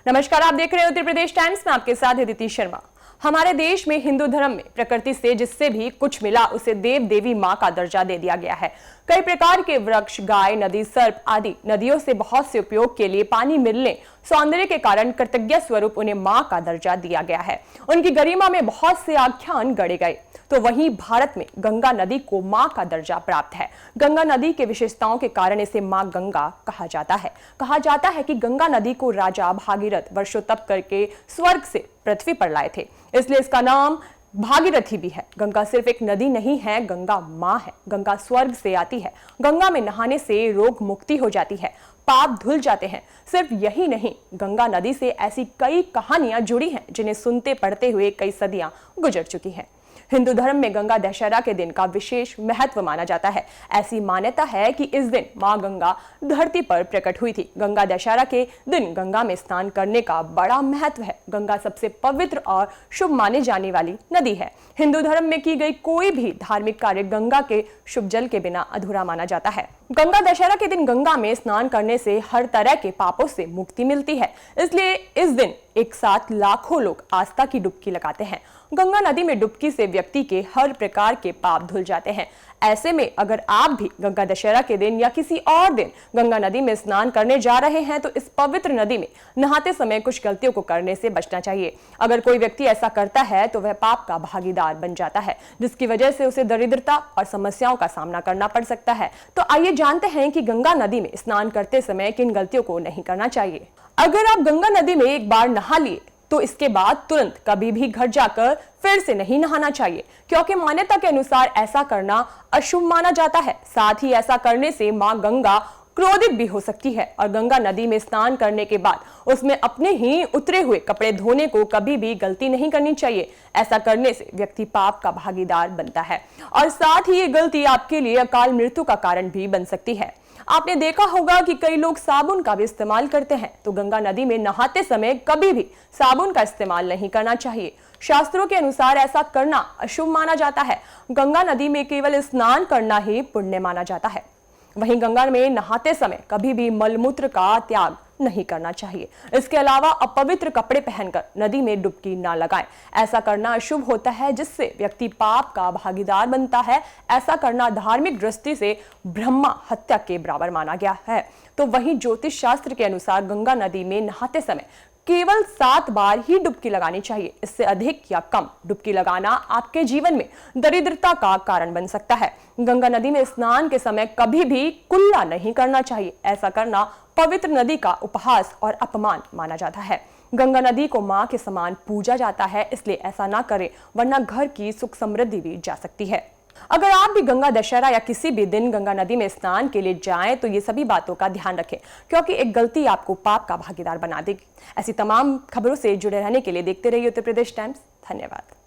नमस्कार, आप देख रहे हैं उत्तर प्रदेश टाइम्स में आपके साथ अदिति शर्मा। हमारे देश में हिंदू धर्म में प्रकृति से जिससे भी कुछ मिला उसे देव देवी माँ का दर्जा दे दिया गया है। कई प्रकार के वृक्ष, गाय, नदी, सर्प आदि नदियों से बहुत से उपयोग के लिए पानी मिलने, सौंदर्य के कारण कृतज्ञ स्वरूप उन्हें माँ का दर्जा दिया गया है। उनकी गरिमा में बहुत से आख्यान गढ़े गए। तो वहीं भारत में गंगा नदी को माँ का दर्जा प्राप्त है। गंगा नदी के विशेषताओं के कारण इसे माँ गंगा कहा जाता है। कहा जाता है कि गंगा नदी को राजा भागीरथ वर्षों तप करके स्वर्ग से पृथ्वी पर लाए थे, इसलिए इसका नाम भागीरथी भी है। गंगा सिर्फ एक नदी नहीं है, गंगा माँ है। गंगा स्वर्ग से आती है। गंगा में नहाने से रोग मुक्ति हो जाती है, पाप धुल जाते हैं। सिर्फ यही नहीं, गंगा नदी से ऐसी कई कहानियां जुड़ी हैं जिन्हें सुनते पढ़ते हुए कई सदियां गुजर चुकी हैं। हिंदू धर्म में गंगा दशहरा के दिन का विशेष महत्व माना जाता है। ऐसी मान्यता है कि इस दिन मां गंगा धरती पर प्रकट हुई थी। गंगा दशहरा के दिन गंगा में स्नान करने का बड़ा महत्व है। गंगा सबसे पवित्र और शुभ माने जाने वाली नदी है। हिंदू धर्म में की गई कोई भी धार्मिक कार्य गंगा के शुभ जल के बिना अधूरा माना जाता है। गंगा दशहरा के दिन गंगा में स्नान करने से हर तरह के पापों से मुक्ति मिलती है, इसलिए इस दिन एक साथ लाखों लोग आस्था की डुबकी लगाते हैं। गंगा नदी में डुबकी से व्यक्ति के हर प्रकार के पाप धुल जाते हैं। ऐसे में अगर आप भी गंगा दशहरा के दिन या किसी और दिन गंगा नदी में स्नान करने जा रहे हैं तो इस पवित्र नदी में नहाते समय कुछ गलतियों को करने से बचना चाहिए। अगर कोई व्यक्ति ऐसा करता है तो वह पाप का भागीदार बन जाता है, जिसकी वजह से उसे दरिद्रता और समस्याओं का सामना करना पड़ सकता है। तो आइए जानते हैं कि गंगा नदी में स्नान करते समय किन गलतियों को नहीं करना चाहिए। अगर आप गंगा नदी में एक बार नहा लिए तो इसके बाद तुरंत कभी भी घर जाकर फिर से नहीं नहाना चाहिए, क्योंकि मान्यता के अनुसार ऐसा करना अशुभ माना जाता है। साथ ही ऐसा करने से मां गंगा क्रोधित भी हो सकती है और गंगा नदी में स्नान करने के बाद उसमें अपने ही उतरे हुए कपड़े धोने को कभी भी गलती नहीं करनी चाहिए। ऐसा करने से व्यक्ति पाप का भागीदार बनता है और साथ ही ये गलती आपके लिए अकाल मृत्यु का कारण भी बन सकती है। आपने देखा होगा कि कई लोग साबुन का भी इस्तेमाल करते हैं, तो गंगा नदी में नहाते समय कभी भी साबुन का इस्तेमाल नहीं करना चाहिए। शास्त्रों के अनुसार ऐसा करना अशुभ माना जाता है। गंगा नदी में केवल स्नान करना ही पुण्य माना जाता है। वहीं गंगा में नहाते समय कभी भी मलमूत्र का त्याग नहीं करना चाहिए। इसके अलावा अपवित्र कपड़े पहनकर नदी में डुबकी ना लगाएं। ऐसा करना अशुभ होता है, जिससे व्यक्ति पाप का भागीदार बनता है। ऐसा करना धार्मिक दृष्टि से ब्रह्मा हत्या के बराबर माना गया है। तो वहीं ज्योतिष शास्त्र के अनुसार गंगा नदी में नहाते समय केवल 7 बार ही डुबकी लगानी चाहिए। इससे अधिक या कम डुबकी लगाना आपके जीवन में दरिद्रता का कारण बन सकता है। गंगा नदी में स्नान के समय कभी भी कुल्ला नहीं करना चाहिए। ऐसा करना पवित्र नदी का उपहास और अपमान माना जाता है। गंगा नदी को मां के समान पूजा जाता है, इसलिए ऐसा ना करें, वरना घर की सुख समृद्धि भी जा सकती है। अगर आप भी गंगा दशहरा या किसी भी दिन गंगा नदी में स्नान के लिए जाएं तो ये सभी बातों का ध्यान रखें, क्योंकि एक गलती आपको पाप का भागीदार बना देगी। ऐसी तमाम खबरों से जुड़े रहने के लिए देखते रहिए उत्तर प्रदेश टाइम्स। धन्यवाद।